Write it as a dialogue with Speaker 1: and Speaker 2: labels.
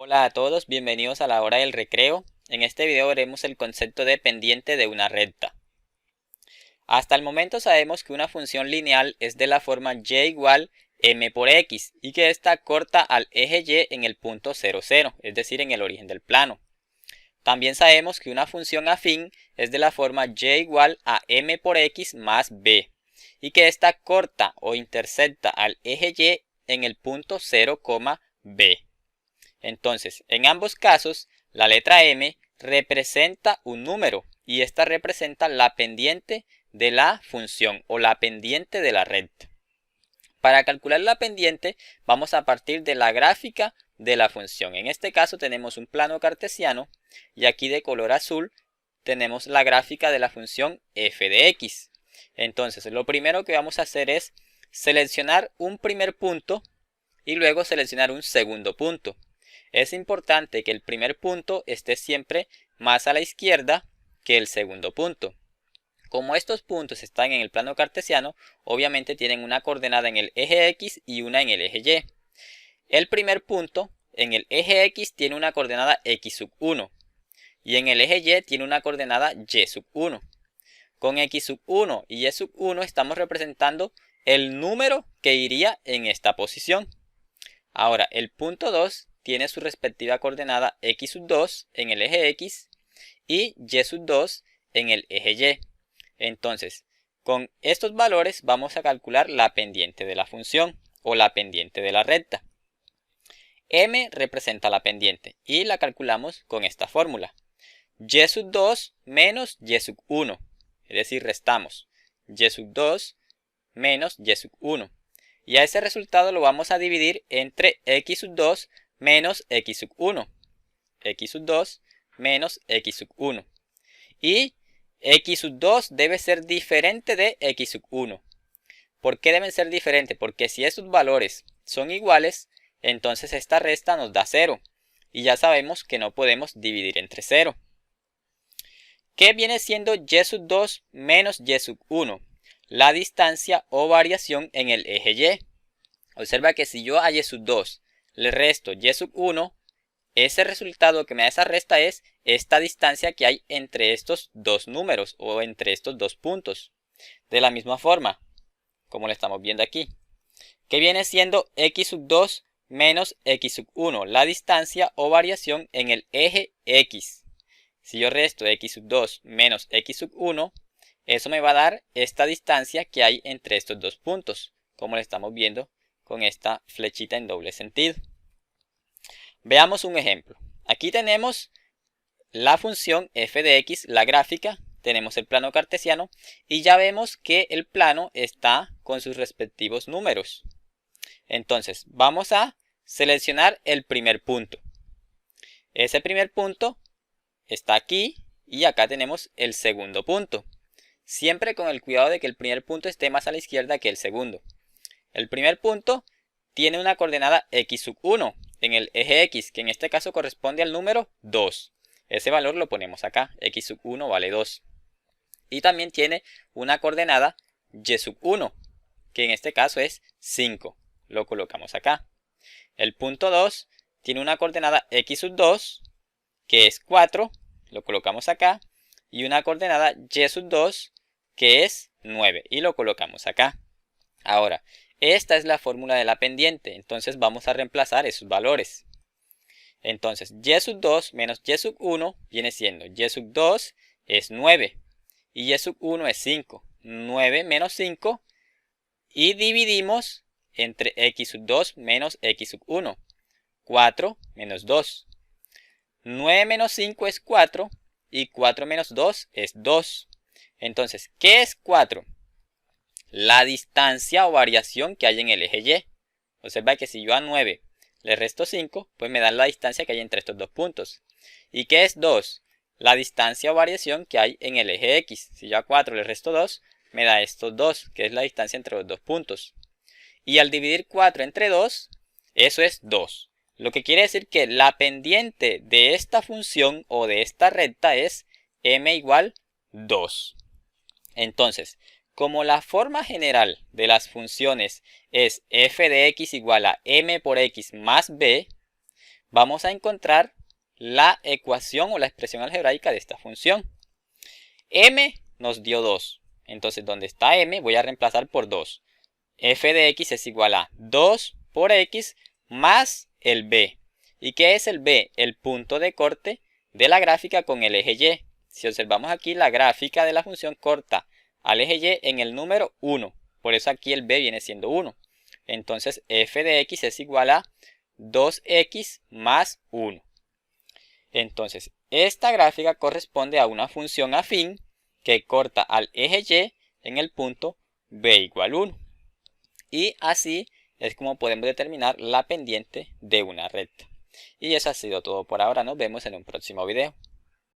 Speaker 1: Hola a todos, bienvenidos a la hora del recreo. En este video veremos el concepto de pendiente de una recta. Hasta el momento sabemos que una función lineal es de la forma y igual m por x y que ésta corta al eje y en el punto 0, 0, es decir, en el origen del plano. También sabemos que una función afín es de la forma y igual a m por x más b y que ésta corta o intersecta al eje y en el punto 0, b. Entonces, en ambos casos, la letra M representa un número y esta representa la pendiente de la función o la pendiente de la recta. Para calcular la pendiente vamos a partir de la gráfica de la función. En este caso tenemos un plano cartesiano y aquí de color azul tenemos la gráfica de la función f de x. Entonces, lo primero que vamos a hacer es seleccionar un primer punto y luego seleccionar un segundo punto. Es importante que el primer punto esté siempre más a la izquierda que el segundo punto. Como estos puntos están en el plano cartesiano, obviamente tienen una coordenada en el eje X y una en el eje Y. El primer punto en el eje X tiene una coordenada x1 y en el eje Y tiene una coordenada y1. Con x1 y y1 estamos representando el número que iría en esta posición. Ahora, el punto 2 tiene su respectiva coordenada x2 en el eje X y y2 en el eje Y. Entonces, con estos valores vamos a calcular la pendiente de la función o la pendiente de la recta. M representa la pendiente y la calculamos con esta fórmula. y2 menos y1, es decir, restamos y2 menos y1. Y a ese resultado lo vamos a dividir entre x2 menos x1. x2 menos x1. Y x2 debe ser diferente de x1. ¿Por qué deben ser diferentes? Porque si esos valores son iguales, entonces esta resta nos da 0. Y ya sabemos que no podemos dividir entre 0. ¿Qué viene siendo y2 menos y1? La distancia o variación en el eje Y. Observa que si yo a y2 le resto y1, ese resultado que me da esa resta es esta distancia que hay entre estos dos números o entre estos dos puntos. De la misma forma, como lo estamos viendo aquí, que viene siendo x2 menos x1, la distancia o variación en el eje X. Si yo resto x2 menos x1, eso me va a dar esta distancia que hay entre estos dos puntos, como lo estamos viendo con esta flechita en doble sentido. Veamos un ejemplo. Aquí tenemos la función f de x, la gráfica, tenemos el plano cartesiano y ya vemos que el plano está con sus respectivos números. Entonces vamos a seleccionar el primer punto. Ese primer punto está aquí y acá tenemos el segundo punto. Siempre con el cuidado de que el primer punto esté más a la izquierda que el segundo. El primer punto tiene una coordenada x1 en el eje X, que en este caso corresponde al número 2. Ese valor lo ponemos acá, x1 vale 2. Y también tiene una coordenada y1, que en este caso es 5. Lo colocamos acá. El punto 2 tiene una coordenada x2, que es 4. Lo colocamos acá. Y una coordenada y2, que es 9. Y lo colocamos acá. Ahora, esta es la fórmula de la pendiente, entonces vamos a reemplazar esos valores. Entonces, y2 menos y1 viene siendo y2 es 9 y y1 es 5. 9 menos 5 y dividimos entre x2 menos x1. 4 menos 2. 9 menos 5 es 4 y 4 menos 2 es 2. Entonces, ¿qué es 4? La distancia o variación que hay en el eje Y. Observa que si yo a 9 le resto 5, pues me da la distancia que hay entre estos dos puntos. ¿Y qué es 2? La distancia o variación que hay en el eje X. Si yo a 4 le resto 2, me da estos 2, que es la distancia entre los dos puntos. Y al dividir 4 entre 2, eso es 2. Lo que quiere decir que la pendiente de esta función o de esta recta es m igual 2. Entonces, como la forma general de las funciones es f de x igual a m por x más b, vamos a encontrar la ecuación o la expresión algebraica de esta función. M nos dio 2. Entonces, donde está M voy a reemplazar por 2. F de x es igual a 2 por x más el b. ¿Y qué es el b? El punto de corte de la gráfica con el eje y. Si observamos aquí, la gráfica de la función corta al eje y en el número 1. Por eso aquí el b viene siendo 1. Entonces f de x es igual a 2x más 1. Entonces esta gráfica corresponde a una función afín que corta al eje y en el punto b igual 1. Y así es como podemos determinar la pendiente de una recta. Y eso ha sido todo por ahora. Nos vemos en un próximo video.